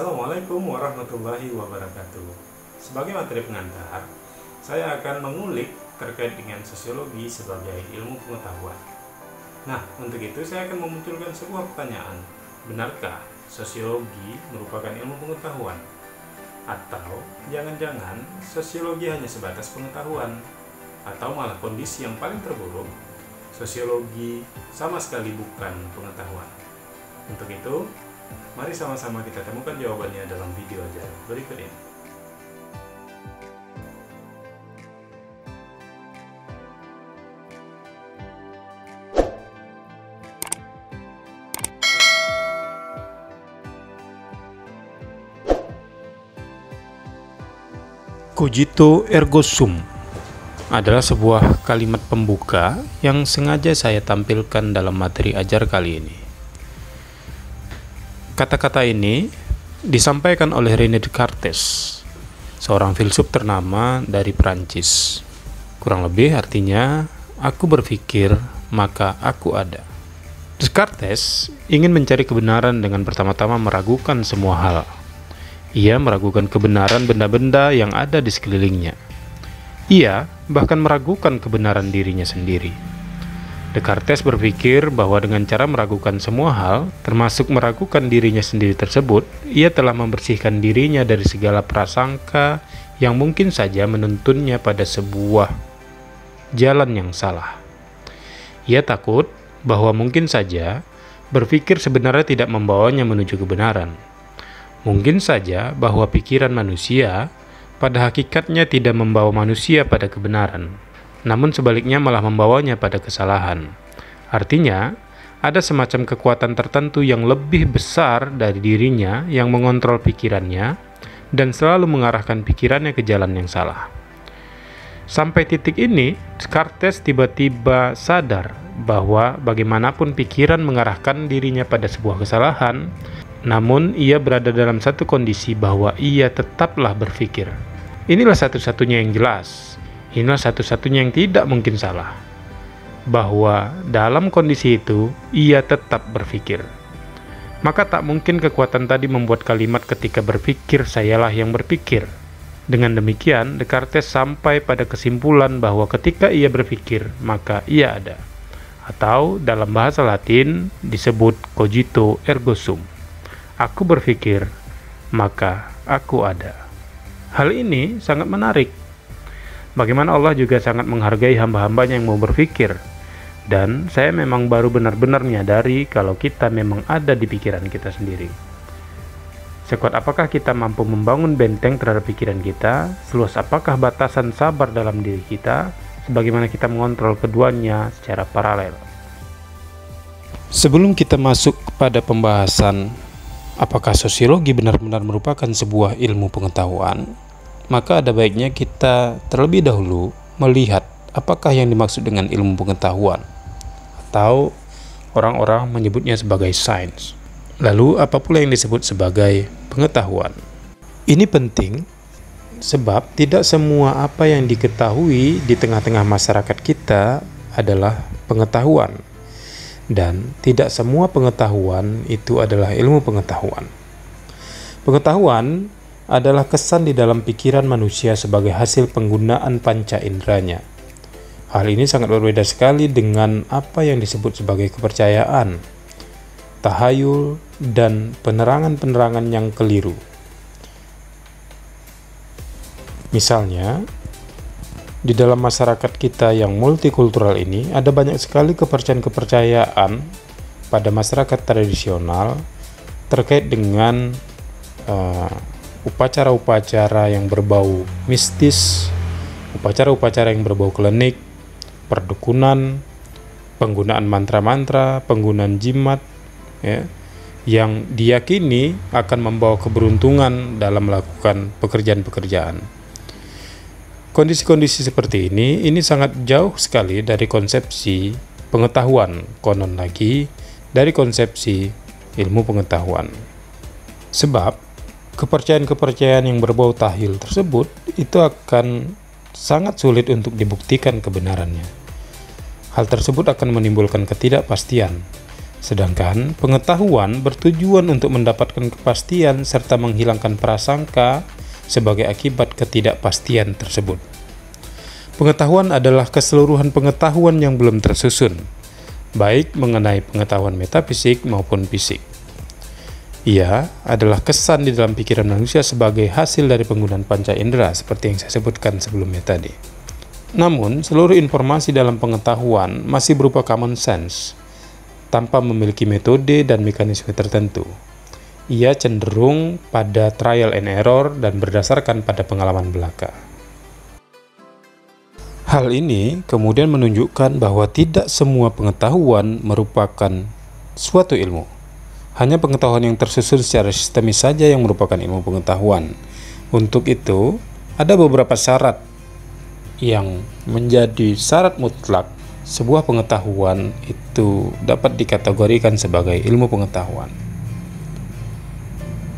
Assalamualaikum warahmatullahi wabarakatuh. Sebagai materi pengantar, saya akan mengulik terkait dengan sosiologi sebagai ilmu pengetahuan. Nah, untuk itu saya akan memunculkan sebuah pertanyaan. Benarkah sosiologi merupakan ilmu pengetahuan? Atau jangan-jangan sosiologi hanya sebatas pengetahuan? Atau malah kondisi yang paling terburuk, sosiologi sama sekali bukan pengetahuan? Untuk itu, mari sama-sama kita temukan jawabannya dalam video ajar berikut ini. Cogito ergo sum adalah sebuah kalimat pembuka yang sengaja saya tampilkan dalam materi ajar kali ini. Kata-kata ini disampaikan oleh René Descartes, seorang filsuf ternama dari Prancis. Kurang lebih artinya, aku berpikir, maka aku ada. Descartes ingin mencari kebenaran dengan pertama-tama meragukan semua hal. Ia meragukan kebenaran benda-benda yang ada di sekelilingnya. Ia bahkan meragukan kebenaran dirinya sendiri. Descartes berpikir bahwa dengan cara meragukan semua hal, termasuk meragukan dirinya sendiri tersebut, ia telah membersihkan dirinya dari segala prasangka yang mungkin saja menuntunnya pada sebuah jalan yang salah. Ia takut bahwa mungkin saja berpikir sebenarnya tidak membawanya menuju kebenaran. Mungkin saja bahwa pikiran manusia pada hakikatnya tidak membawa manusia pada kebenaran, namun sebaliknya malah membawanya pada kesalahan. Artinya, ada semacam kekuatan tertentu yang lebih besar dari dirinya yang mengontrol pikirannya dan selalu mengarahkan pikirannya ke jalan yang salah. Sampai titik ini, Descartes tiba-tiba sadar bahwa bagaimanapun pikiran mengarahkan dirinya pada sebuah kesalahan, namun ia berada dalam satu kondisi bahwa ia tetaplah berpikir. Inilah satu-satunya yang jelas. Inilah satu-satunya yang tidak mungkin salah. Bahwa dalam kondisi itu, ia tetap berpikir. Maka tak mungkin kekuatan tadi membuat kalimat ketika berpikir, sayalah yang berpikir. Dengan demikian, Descartes sampai pada kesimpulan bahwa ketika ia berpikir, maka ia ada. Atau dalam bahasa Latin disebut cogito ergo sum. Aku berpikir, maka aku ada. Hal ini sangat menarik. Bagaimana Allah juga sangat menghargai hamba-hambanya yang mau berpikir. Dan saya memang baru benar-benar menyadari kalau kita memang ada di pikiran kita sendiri. Sekuat apakah kita mampu membangun benteng terhadap pikiran kita, seluas apakah batasan sabar dalam diri kita, sebagaimana kita mengontrol keduanya secara paralel. Sebelum kita masuk kepada pembahasan apakah sosiologi benar-benar merupakan sebuah ilmu pengetahuan, maka ada baiknya kita terlebih dahulu melihat apakah yang dimaksud dengan ilmu pengetahuan, atau orang-orang menyebutnya sebagai sains. Lalu apa pula yang disebut sebagai pengetahuan? Ini penting sebab tidak semua apa yang diketahui di tengah-tengah masyarakat kita adalah pengetahuan. Dan tidak semua pengetahuan itu adalah ilmu pengetahuan. Pengetahuan adalah kesan di dalam pikiran manusia sebagai hasil penggunaan panca inderanya. Hal ini sangat berbeda sekali dengan apa yang disebut sebagai kepercayaan, tahayul, dan penerangan-penerangan yang keliru. Misalnya, di dalam masyarakat kita yang multikultural ini, ada banyak sekali kepercayaan-kepercayaan pada masyarakat tradisional terkait dengan upacara-upacara yang berbau mistis, upacara-upacara yang berbau klinik, perdukunan, penggunaan mantra-mantra, penggunaan jimat, ya, yang diyakini akan membawa keberuntungan dalam melakukan pekerjaan-pekerjaan. Kondisi-kondisi seperti ini sangat jauh sekali dari konsepsi pengetahuan, konon lagi dari konsepsi ilmu pengetahuan. Sebab kepercayaan-kepercayaan yang berbau tahyul tersebut itu akan sangat sulit untuk dibuktikan kebenarannya. Hal tersebut akan menimbulkan ketidakpastian, Sedangkan pengetahuan bertujuan untuk mendapatkan kepastian serta menghilangkan prasangka sebagai akibat ketidakpastian tersebut. Pengetahuan adalah keseluruhan pengetahuan yang belum tersusun, baik mengenai pengetahuan metafisik maupun fisik. Ia adalah kesan di dalam pikiran manusia sebagai hasil dari penggunaan panca indera seperti yang saya sebutkan sebelumnya tadi. Namun, seluruh informasi dalam pengetahuan masih berupa common sense, tanpa memiliki metode dan mekanisme tertentu. Ia cenderung pada trial and error dan berdasarkan pada pengalaman belaka. Hal ini kemudian menunjukkan bahwa tidak semua pengetahuan merupakan suatu ilmu. Hanya pengetahuan yang tersusun secara sistemis saja yang merupakan ilmu pengetahuan. Untuk itu, ada beberapa syarat yang menjadi syarat mutlak sebuah pengetahuan itu dapat dikategorikan sebagai ilmu pengetahuan.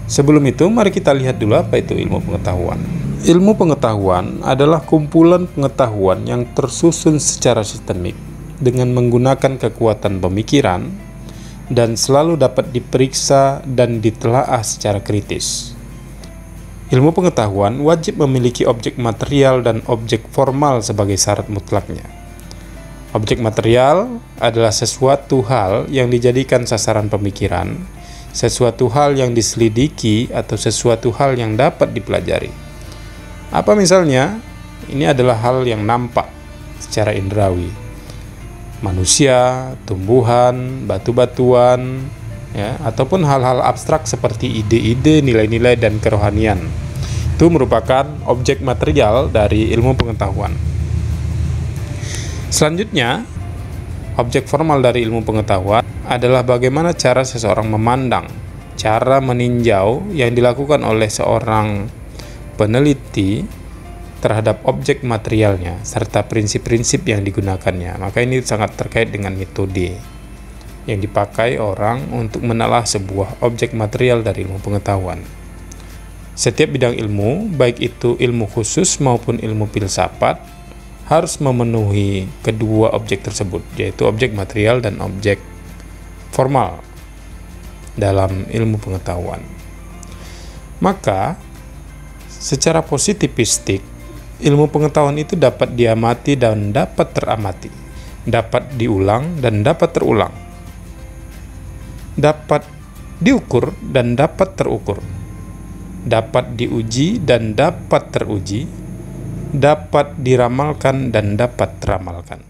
Sebelum itu, mari kita lihat dulu apa itu ilmu pengetahuan. Ilmu pengetahuan adalah kumpulan pengetahuan yang tersusun secara sistemik dengan menggunakan kekuatan pemikiran dan selalu dapat diperiksa dan ditelaah secara kritis. Ilmu pengetahuan wajib memiliki objek material dan objek formal sebagai syarat mutlaknya. Objek material adalah sesuatu hal yang dijadikan sasaran pemikiran, sesuatu hal yang diselidiki, atau sesuatu hal yang dapat dipelajari. Apa misalnya? Ini adalah hal yang nampak secara indrawi. Manusia, tumbuhan, batu-batuan, ya, ataupun hal-hal abstrak seperti ide-ide, nilai-nilai, dan kerohanian. Itu merupakan objek material dari ilmu pengetahuan. Selanjutnya, objek formal dari ilmu pengetahuan adalah bagaimana cara seseorang memandang, cara meninjau yang dilakukan oleh seorang peneliti terhadap objek materialnya, serta prinsip-prinsip yang digunakannya. Maka ini sangat terkait dengan metode yang dipakai orang untuk menelaah sebuah objek material dari ilmu pengetahuan. Setiap bidang ilmu, baik itu ilmu khusus maupun ilmu filsafat, harus memenuhi kedua objek tersebut, yaitu objek material dan objek formal dalam ilmu pengetahuan. Maka, secara positivistik, ilmu pengetahuan itu dapat diamati dan dapat teramati, dapat diulang dan dapat terulang, dapat diukur dan dapat terukur, dapat diuji dan dapat teruji, dapat diramalkan dan dapat teramalkan.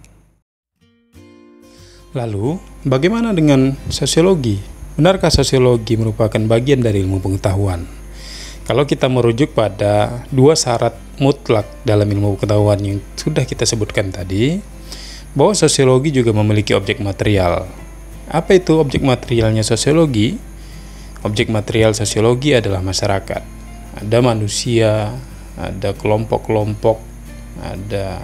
Lalu, bagaimana dengan sosiologi? Benarkah sosiologi merupakan bagian dari ilmu pengetahuan? Kalau kita merujuk pada dua syarat mutlak dalam ilmu pengetahuan yang sudah kita sebutkan tadi, bahwa sosiologi juga memiliki objek material. Apa itu objek materialnya sosiologi? Objek material sosiologi adalah masyarakat. Ada manusia, ada kelompok-kelompok, ada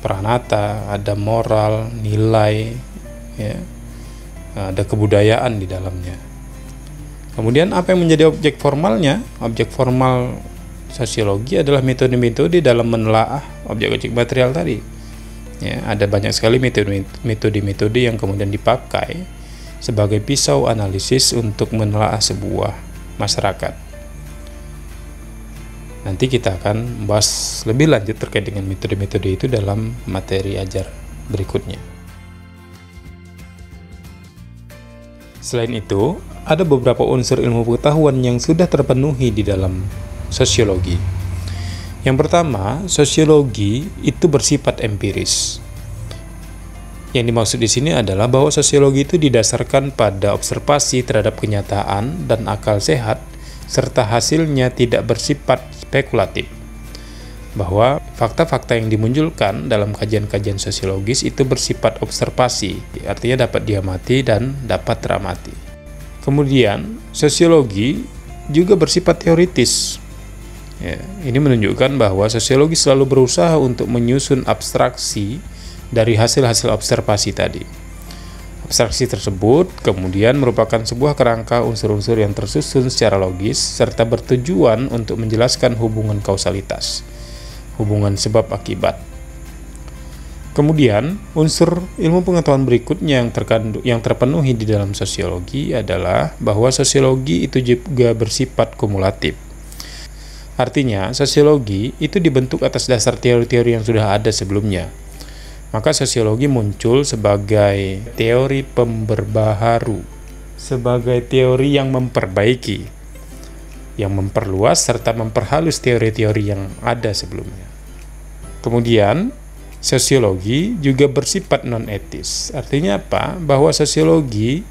pranata, ada moral, nilai, ya, ada kebudayaan di dalamnya. Kemudian apa yang menjadi objek formalnya? Objek formal sosiologi adalah metode-metode dalam menelaah objek-objek material tadi. Ya, ada banyak sekali metode-metode yang kemudian dipakai sebagai pisau analisis untuk menelaah sebuah masyarakat. Nanti kita akan membahas lebih lanjut terkait dengan metode-metode itu dalam materi ajar berikutnya. Selain itu, ada beberapa unsur ilmu pengetahuan yang sudah terpenuhi di dalam sosiologi. Yang pertama, sosiologi itu bersifat empiris. Yang dimaksud di sini adalah bahwa sosiologi itu didasarkan pada observasi terhadap kenyataan dan akal sehat, serta hasilnya tidak bersifat spekulatif. Bahwa fakta-fakta yang dimunculkan dalam kajian-kajian sosiologis itu bersifat observasi, artinya dapat diamati dan dapat teramati. Kemudian, sosiologi juga bersifat teoritis. Ya, ini menunjukkan bahwa sosiologi selalu berusaha untuk menyusun abstraksi dari hasil-hasil observasi tadi. Abstraksi tersebut kemudian merupakan sebuah kerangka unsur-unsur yang tersusun secara logis serta bertujuan untuk menjelaskan hubungan kausalitas, hubungan sebab akibat. Kemudian, unsur ilmu pengetahuan berikutnya yang terpenuhi di dalam sosiologi adalah bahwa sosiologi itu juga bersifat kumulatif. Artinya, sosiologi itu dibentuk atas dasar teori-teori yang sudah ada sebelumnya. Maka sosiologi muncul sebagai teori pemberbaharu, sebagai teori yang memperbaiki, yang memperluas serta memperhalus teori-teori yang ada sebelumnya. Kemudian, sosiologi juga bersifat non-etis. Artinya apa? Bahwa sosiologi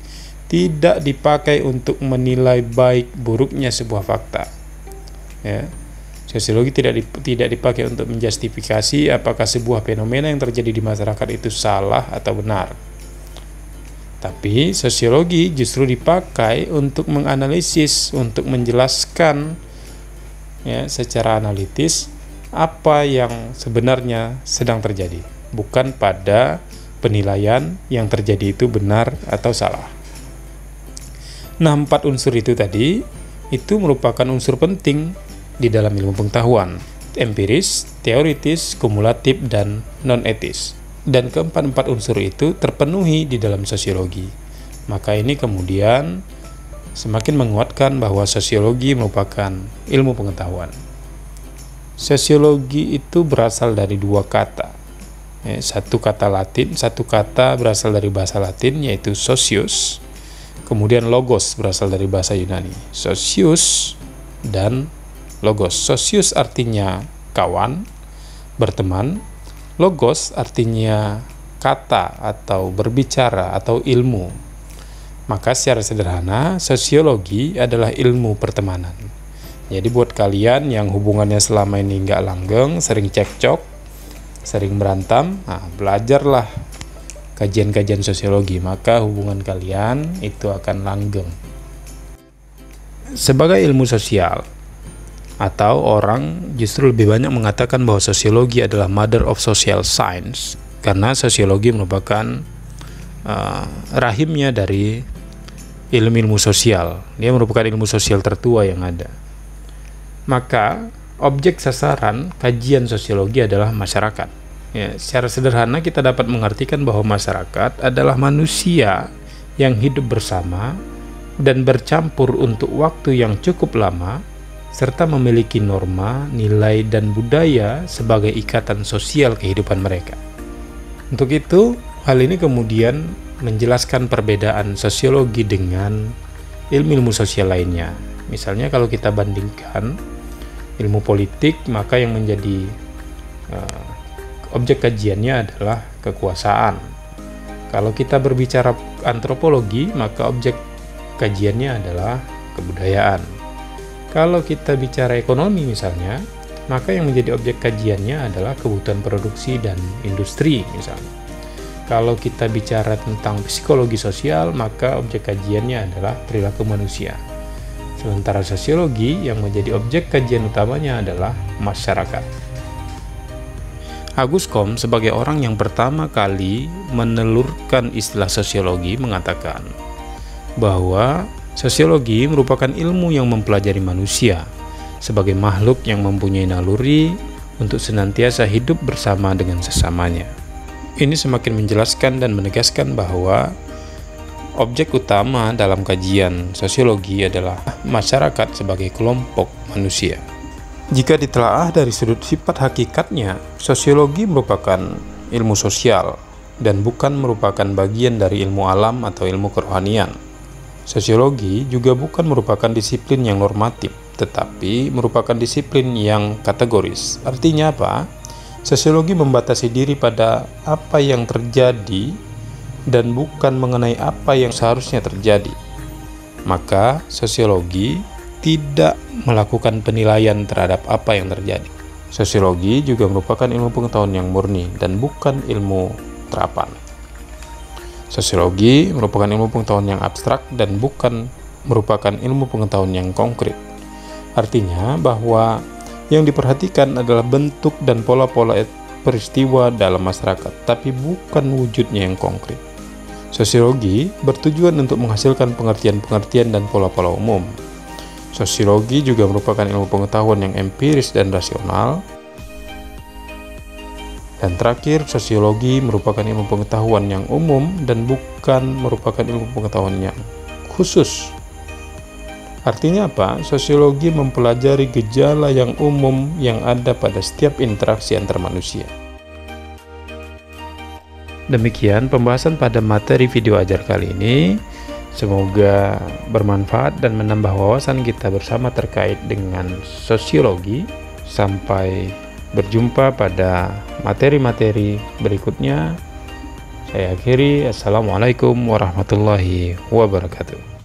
tidak dipakai untuk menilai baik buruknya sebuah fakta. Ya. Sosiologi tidak dipakai untuk menjustifikasi apakah sebuah fenomena yang terjadi di masyarakat itu salah atau benar. Tapi sosiologi justru dipakai untuk menganalisis, untuk menjelaskan secara analitis apa yang sebenarnya sedang terjadi, bukan pada penilaian yang terjadi itu benar atau salah. Nah, 4 unsur itu tadi itu merupakan unsur penting di dalam ilmu pengetahuan: empiris, teoritis, kumulatif, dan non-etis. Dan keempat unsur itu terpenuhi di dalam sosiologi. Maka ini kemudian semakin menguatkan bahwa sosiologi merupakan ilmu pengetahuan. Sosiologi itu berasal dari 2 kata. Satu kata berasal dari bahasa Latin, yaitu socius. Kemudian logos berasal dari bahasa Yunani. Socius dan logos. Socius artinya kawan, berteman. Logos artinya kata atau berbicara atau ilmu. Maka secara sederhana, sosiologi adalah ilmu pertemanan. Jadi buat kalian yang hubungannya selama ini nggak langgeng, sering cekcok, sering berantem, belajarlah kajian-kajian sosiologi, maka hubungan kalian itu akan langgeng. Sebagai ilmu sosial, atau orang justru lebih banyak mengatakan bahwa sosiologi adalah mother of social science, karena sosiologi merupakan rahimnya dari ilmu-ilmu sosial. Dia merupakan ilmu sosial tertua yang ada. Maka objek sasaran kajian sosiologi adalah masyarakat. Secara sederhana kita dapat mengartikan bahwa masyarakat adalah manusia yang hidup bersama dan bercampur untuk waktu yang cukup lama, serta memiliki norma, nilai, dan budaya sebagai ikatan sosial kehidupan mereka. Untuk itu, hal ini kemudian menjelaskan perbedaan sosiologi dengan ilmu-ilmu sosial lainnya. Misalnya kalau kita bandingkan ilmu politik, maka yang menjadi objek kajiannya adalah kekuasaan. Kalau kita berbicara antropologi, maka objek kajiannya adalah kebudayaan. Kalau kita bicara ekonomi misalnya, maka yang menjadi objek kajiannya adalah kebutuhan produksi dan industri misalnya. Kalau kita bicara tentang psikologi sosial, maka objek kajiannya adalah perilaku manusia. Sementara sosiologi yang menjadi objek kajian utamanya adalah masyarakat. Auguste Comte sebagai orang yang pertama kali menelurkan istilah sosiologi mengatakan bahwa sosiologi merupakan ilmu yang mempelajari manusia sebagai makhluk yang mempunyai naluri untuk senantiasa hidup bersama dengan sesamanya. Ini semakin menjelaskan dan menegaskan bahwa objek utama dalam kajian sosiologi adalah masyarakat sebagai kelompok manusia. Jika ditelaah dari sudut sifat hakikatnya, sosiologi merupakan ilmu sosial dan bukan merupakan bagian dari ilmu alam atau ilmu kerohanian. Sosiologi juga bukan merupakan disiplin yang normatif, tetapi merupakan disiplin yang kategoris. Artinya apa? Sosiologi membatasi diri pada apa yang terjadi dan bukan mengenai apa yang seharusnya terjadi. Maka sosiologi tidak melakukan penilaian terhadap apa yang terjadi. Sosiologi juga merupakan ilmu pengetahuan yang murni dan bukan ilmu terapan. Sosiologi merupakan ilmu pengetahuan yang abstrak dan bukan merupakan ilmu pengetahuan yang konkret. Artinya bahwa yang diperhatikan adalah bentuk dan pola-pola peristiwa dalam masyarakat, tapi bukan wujudnya yang konkret. Sosiologi bertujuan untuk menghasilkan pengertian-pengertian dan pola-pola umum. Sosiologi juga merupakan ilmu pengetahuan yang empiris dan rasional. Dan terakhir, sosiologi merupakan ilmu pengetahuan yang umum dan bukan merupakan ilmu pengetahuan yang khusus. Artinya apa? Sosiologi mempelajari gejala yang umum yang ada pada setiap interaksi antar manusia. Demikian pembahasan pada materi video ajar kali ini. Semoga bermanfaat dan menambah wawasan kita bersama terkait dengan sosiologi. Sampai berjumpa pada materi-materi berikutnya. Saya akhiri. Assalamualaikum warahmatullahi wabarakatuh.